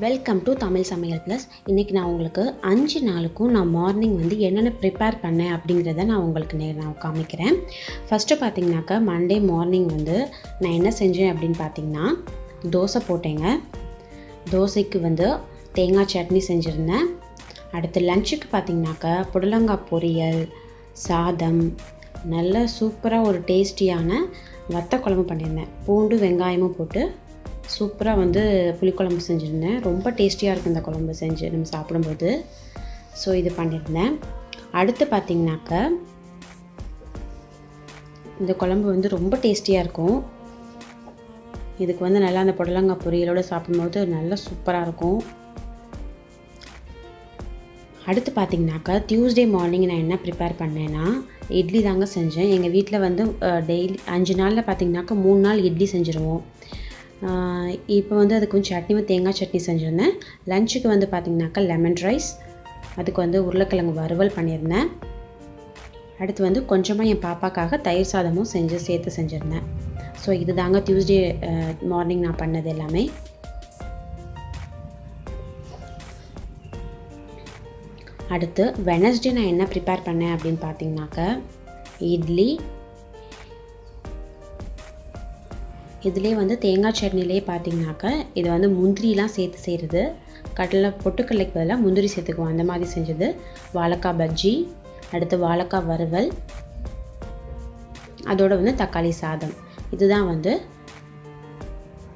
Welcome to Tamil சமையல் plus. இன்றைக்கி நான் உங்களுக்கு 5 நாளுக்கும் நான் மார்னிங் வந்து என்னென்ன ப்ரிப்பேர் பண்ணேன் அப்படிங்கிறத நான் உங்களுக்கு நான் காமிக்கிறேன். ஃபஸ்ட்டு பார்த்திங்கனாக்கா மண்டே மார்னிங் வந்து நான் என்ன செஞ்சேன் அப்படின்னு பார்த்திங்கன்னா, தோசை போட்டேங்க. தோசைக்கு வந்து தேங்காய் சட்னி செஞ்சுருந்தேன். அடுத்து லஞ்சுக்கு பார்த்திங்கனாக்கா புடலங்காய் பொரியல், சாதம், நல்ல சூப்பராக ஒரு டேஸ்டியான வத்த குழம்பு பண்ணியிருந்தேன். பூண்டு வெங்காயமும் போட்டு சூப்பராக வந்து புளிக்குழம்பு செஞ்சுருந்தேன். ரொம்ப டேஸ்டியாக இருக்கும் இந்த குழம்பு செஞ்சு நம்ம சாப்பிடும்போது. ஸோ இது பண்ணியிருந்தேன். அடுத்து பார்த்திங்கனாக்கா இந்த குழம்பு வந்து ரொம்ப டேஸ்டியாக இருக்கும். இதுக்கு வந்து நல்லா அந்த புடலங்காய் பொரியலோடு சாப்பிடும்போது நல்லா சூப்பராக இருக்கும். அடுத்து பார்த்திங்கனாக்கா டியூஸ்டே மார்னிங் நான் என்ன ப்ரிப்பேர் பண்ணேன்னா, இட்லி தாங்க செஞ்சேன். எங்கள் வீட்டில் வந்து டெய்லி 5 நாளில் பார்த்திங்கனாக்கா 3 நாள் இட்லி செஞ்சுருவோம். இப்போ வந்து அதுக்கு கொஞ்சம் சட்னி தேங்காய் சட்னி செஞ்சுருந்தேன். லஞ்சுக்கு வந்து பார்த்திங்கனாக்கா லெமன் ரைஸ், அதுக்கு வந்து உருளைக்கிழங்கு வறுவல் பண்ணியிருந்தேன். அடுத்து வந்து கொஞ்சமாக என் பாப்பாக்காக தயிர் சாதமும் சேர்த்து செஞ்சுருந்தேன். ஸோ இது தாங்க டியூஸ்டே மார்னிங் நான் பண்ணது எல்லாமே. அடுத்து வெனஸ்டே நான் என்ன ப்ரிப்பேர் பண்ணேன் அப்படின்னு பார்த்திங்கனாக்கா இட்லி. இதிலே வந்து தேங்காய் சட்னிலே பார்த்திங்கனாக்கா இது வந்து முந்திரிலாம் சேர்த்து செய்கிறது. பொட்டுக்கடலைக்கு பதிலாக முந்திரி சேர்த்துக்குவோம், அந்த மாதிரி செஞ்சது. வாழைக்காய் பஜ்ஜி, அடுத்து வாழைக்காய் வறுவல், அதோடு வந்து தக்காளி சாதம். இதுதான் வந்து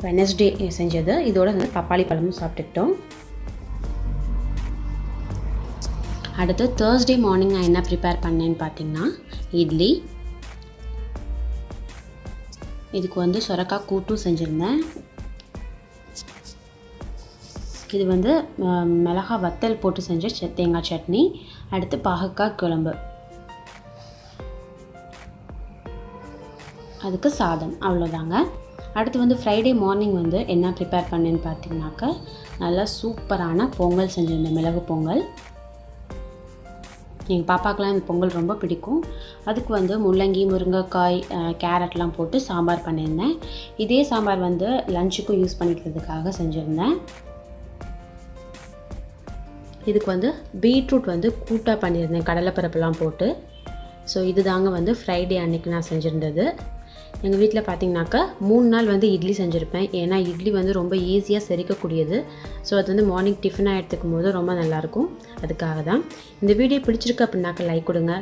வெனஸ்டே செஞ்சது. இதோட வந்து பப்பாளி பழமும் சாப்பிட்டுக்கிட்டோம். அடுத்து தேர்ஸ்டே மார்னிங் நான் என்ன ப்ரிப்பேர் பண்ணேன்னு பார்த்திங்கன்னா இட்லி. இதுக்கு வந்து சொரக்காய் கூட்டும் செஞ்சுருந்தேன். இது வந்து மிளகாய் வத்தல் போட்டு செஞ்ச தேங்காய் சட்னி. அடுத்து பாகக்காய் குழம்பு, அதுக்கு சாதம். அவ்வளோதாங்க. அடுத்து வந்து ஃப்ரைடே மார்னிங் வந்து என்ன ப்ரிப்பேர் பண்ணேன்னு பார்த்தீங்கன்னாக்கா நல்லா சூப்பரான பொங்கல் செஞ்சுருந்தேன், மிளகு பொங்கல். எங்கள் பாப்பாக்கெலாம் இந்த பொங்கல் ரொம்ப பிடிக்கும். அதுக்கு வந்து முள்ளங்கி, முருங்கைக்காய், கேரட்லாம் போட்டு சாம்பார் பண்ணியிருந்தேன். இதே சாம்பார் வந்து லஞ்சுக்கும் யூஸ் பண்ணிக்கிறதுக்காக செஞ்சுருந்தேன். இதுக்கு வந்து பீட்ரூட் வந்து கூட்டாக பண்ணியிருந்தேன், கடலைப்பருப்புலாம் போட்டு. ஸோ இது தாங்க வந்து ஃப்ரைடே அன்றைக்கி நான் செஞ்சுருந்தது. எங்கள் வீட்டில் பார்த்திங்கனாக்கா 3 நாள் வந்து இட்லி செஞ்சுருப்பேன். ஏன்னா இட்லி வந்து ரொம்ப ஈஸியாக செரிக்கக்கூடியது. ஸோ அது வந்து மார்னிங் டிஃபனாக எடுத்துக்கும் போது ரொம்ப நல்லாயிருக்கும். அதுக்காக தான். இந்த வீடியோ பிடிச்சிருக்கு அப்படின்னாக்கா லைக் கொடுங்க.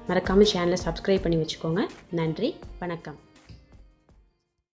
மறக்காமல் சேனலை சப்ஸ்கிரைப் பண்ணி வச்சுக்கோங்க. நன்றி, வணக்கம்.